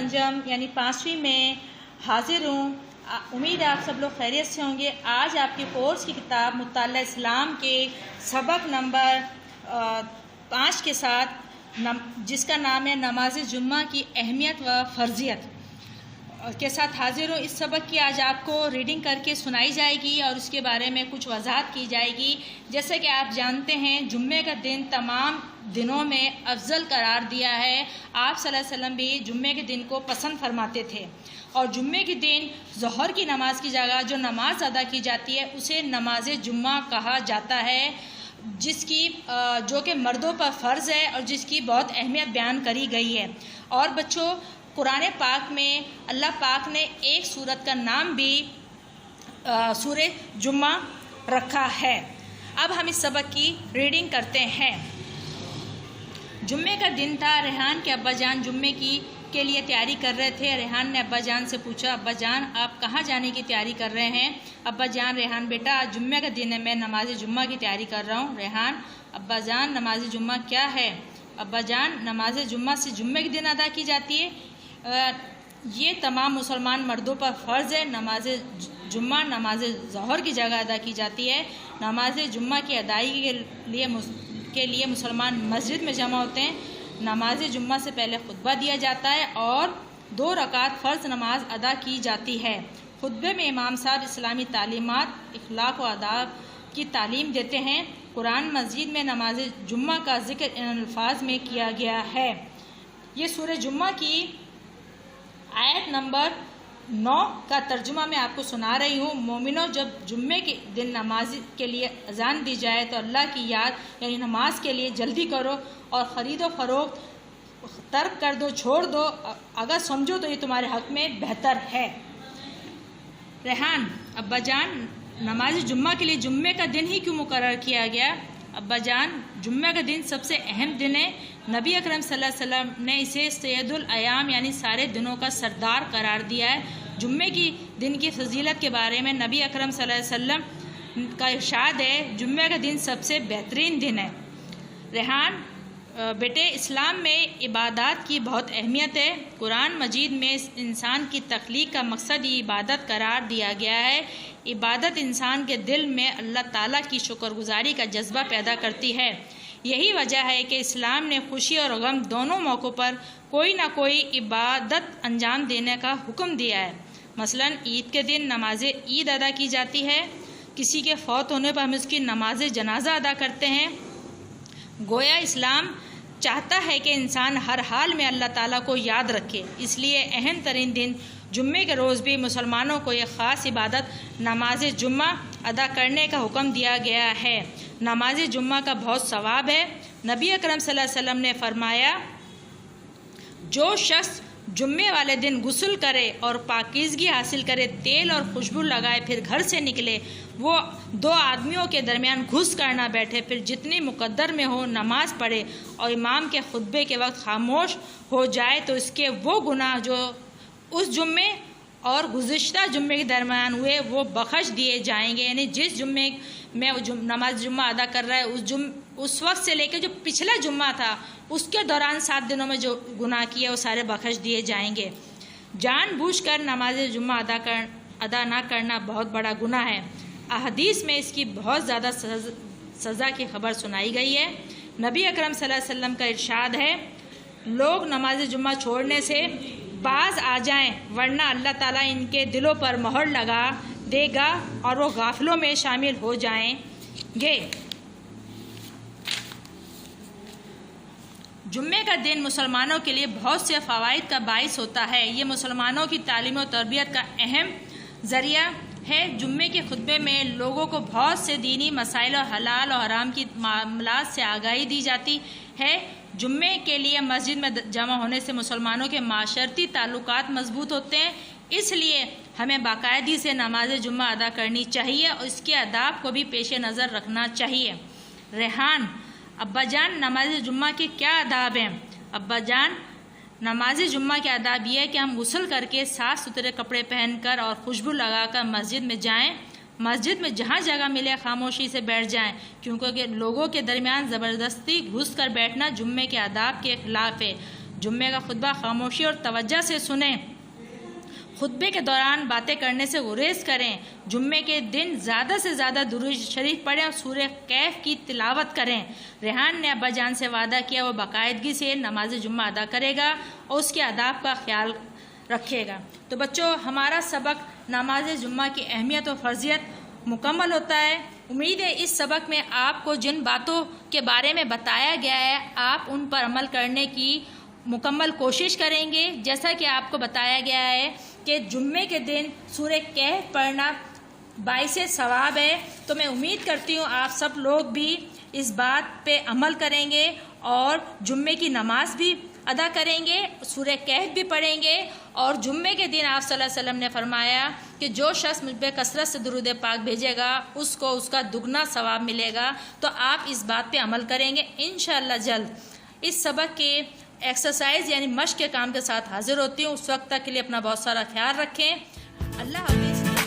पंजम यानी 5वीं में हाजिर हूँ। उम्मीद है आप सब लोग खैरियत से होंगे। आज आपके कोर्स की किताब मुत्तल्ला इस्लाम के सबक नंबर 5 के साथ जिसका नाम है नमाज जुम्मा की अहमियत व फ़र्ज़ियत के साथ हाजिर हूँ। इस सबक की आज आपको रीडिंग करके सुनाई जाएगी और उसके बारे में कुछ वजाहत की जाएगी। जैसे कि आप जानते हैं जुम्मे का दिन तमाम दिनों में अफजल करार दिया है। आप सल्लल्लाहु अलैहि वसल्लम भी जुम्मे के दिन को पसंद फरमाते थे और जुम्मे के दिन ज़ोहर की नमाज की जगह जो नमाज अदा की जाती है उसे नमाज जुम्मा कहा जाता है, जिसकी जो कि मर्दों पर फ़र्ज़ है और जिसकी बहुत अहमियत बयान करी गई है। और बच्चों, कुरान पाक में अल्लाह पाक ने एक सूरत का नाम भी सूरे जुम्मा रखा है। अब हम इस सबक की रीडिंग करते हैं। जुम्मे का दिन था। रेहान के अब्बा जान जुम्मे के लिए तैयारी कर रहे थे। रेहान ने अब्बा जान से पूछा, अब्बा जान आप कहाँ जाने की तैयारी कर रहे हैं? अब्बा जान, रेहान बेटा आज जुम्मे का दिन है, मैं नमाज जुम्मा की तैयारी कर रहा हूँ। रेहान, अब्बा जान नमाज जुम्मा क्या है? अब्बा जान, नमाज जुम्मा से जुम्मे के दिन अदा की जाती है। ये तमाम मुसलमान मर्दों पर फ़र्ज़ है। नमाज जुम्मा नमाज ज़ोहर की जगह अदा की जाती है। नमाज जुम्मा की अदायगी के लिए मुसलमान मस्जिद में जमा होते हैं। नमाज जुम्मा से पहले खुतबा दिया जाता है और 2 रकात फ़र्ज़ नमाज अदा की जाती है। खुतबे में इमाम साहब इस्लामी तालीमात, इखलाक व आदाब की तालीम देते हैं। कुरान मस्जिद में नमाज जुम्मा का ज़िक्र इन अल्फाज में किया गया है। ये सूरह जुम्मा की आयत नंबर 9 का तर्जुमा मैं आपको सुना रही हूँ। मोमिनो, जब जुम्मे के दिन नमाज के लिए अजान दी जाए तो अल्लाह की याद यानी नमाज के लिए जल्दी करो और ख़रीदो फरोख्त तर्क कर दो, छोड़ दो, अगर समझो तो ये तुम्हारे हक़ में बेहतर है। रेहान, अब्बा जान नमाज जुम्मा के लिए जुम्मे का दिन ही क्यों मुकर्रर किया गया? अब्बा जान, जुम्मे का दिन सबसे अहम दिन है। नबी अकरम सल्लल्लाहु अलैहि वसल्लम ने इसे सैयदुल अयाम यानी सारे दिनों का सरदार करार दिया है। जुम्मे की दिन की फजीलत के बारे में नबी अकरम सल्लल्लाहु अलैहि वसल्लम का इरशाद है, जुम्मे का दिन सबसे बेहतरीन दिन है। रेहान बेटे, इस्लाम में इबादत की बहुत अहमियत है। कुरान मजीद में इंसान की तख्लीक का मकसद ही इबादत करार दिया गया है। इबादत इंसान के दिल में अल्लाह ताला की शुक्रगुजारी का जज्बा पैदा करती है। यही वजह है कि इस्लाम ने खुशी और गम दोनों मौक़ों पर कोई ना कोई इबादत अंजाम देने का हुक्म दिया है। मसलन ईद के दिन नमाज ईद अदा की जाती है। किसी के फौत होने पर हम उसकी नमाज जनाजा अदा करते हैं। गोया इस्लाम चाहता है कि इंसान हर हाल में अल्लाह ताला को याद रखे, इसलिए अहम तरीन दिन जुम्मे के रोज़ भी मुसलमानों को एक ख़ास इबादत नमाज जुम्मा अदा करने का हुक्म दिया गया है। नमाज जुम्मा का बहुत सवाब है। नबी अकरम सल्लल्लाहु अलैहि वसल्लम ने फरमाया, जो शख्स जुम्मे वाले दिन गुस्ल करे और पाकीज़गी हासिल करे, तेल और खुशबू लगाए, फिर घर से निकले, वो 2 आदमियों के दरमियान घुस कर ना बैठे, फिर जितनी मुकद्दर में हो नमाज पढ़े और इमाम के खुतबे के वक्त खामोश हो जाए तो इसके वो गुनाह जो उस जुम्मे और गुज़िश्ता जुम्मे के दरमियान हुए वो बख्श दिए जाएंगे। यानी जिस जुम्मे में नमाज जुम्मा अदा कर रहा है उस वक्त से लेकर जो पिछला जुम्मा था उसके दौरान 7 दिनों में जो गुनाह किए वो सारे बख्श दिए जाएंगे। जानबूझकर नमाज जुम्मा अदा ना करना बहुत बड़ा गुनाह है। अहदीस में इसकी बहुत ज़्यादा सज़ा की खबर सुनाई गई है। नबी अकरम सल्लल्लाहु अलैहि वसल्लम का इरशाद है, लोग नमाज जुम्मा छोड़ने से बाज आ जाएं, वरना अल्लाह ताला इनके दिलों पर मोहर लगा देगा और वो गाफिलों में शामिल हो जाएंगे। जुम्मे का दिन मुसलमानों के लिए बहुत से फ़वाइद का बाइस होता है। ये मुसलमानों की तालीम और तरबियत का अहम ज़रिया है। जुम्मे के खुतबे में लोगों को बहुत से दीनी मसाइल और हलाल और हराम की मामलात से आगाही दी जाती है। जुम्मे के लिए मस्जिद में जमा होने से मुसलमानों के माशरती ताल्लुकात मजबूत होते हैं, इसलिए हमें बाकायदगी से नमाज जुम्मा अदा करनी चाहिए और इसके आदाब को भी पेश नज़र रखना चाहिए। रेहान, अब्बा जान नमाज जुम्मा के क्या आदाब हैं? अब्बा जान, नमाज जुम्मा के आदाब ये है कि हम गुस्ल करके साफ़ सुथरे कपड़े पहनकर और खुशबू लगाकर मस्जिद में जाएं। मस्जिद में जहाँ जगह मिले खामोशी से बैठ जाएं, क्योंकि लोगों के दरमियान ज़बरदस्ती घुस कर बैठना जुम्मे के आदाब के खिलाफ है। जुम्मे का खुतबा खामोशी और तवज्जो से सुनें। खुतबे के दौरान बातें करने से गुरेज करें। जुम्मे के दिन ज़्यादा से ज़्यादा दुरूद शरीफ पढ़ें और सूरह कैफ की तिलावत करें। रेहान ने अब्बा जान से वादा किया वो बाकायदगी से नमाज जुम्मा अदा करेगा और उसके आदाब का ख्याल रखेगा। तो बच्चों, हमारा सबक नमाज जुम्मा की अहमियत और फ़र्जियत मुकम्मल होता है। उम्मीद है इस सबक में आपको जिन बातों के बारे में बताया गया है आप उन पर अमल करने की मुकम्मल कोशिश करेंगे। जैसा कि आपको बताया गया है कि जुम्मे के दिन सूरह कहफ पढ़ना बाइसे सवाब है, तो मैं उम्मीद करती हूँ आप सब लोग भी इस बात पे अमल करेंगे और जुम्मे की नमाज भी अदा करेंगे, सूरह कहफ भी पढ़ेंगे। और जुम्मे के दिन आप सल्लल्लाहु अलैहि वसल्लम ने फरमाया कि जो शख्स मुझ पे कसरत से दुरूद पाक भेजेगा उसको उसका दुगना सवाब मिलेगा। तो आप इस बात पे अमल करेंगे इंशाअल्लाह। जल्द इस सबक के एक्सरसाइज यानी मश्क के काम के साथ हाजिर होती हूँ। उस वक्त तक के लिए अपना बहुत सारा ख्याल रखें। अल्लाह हाफिज़।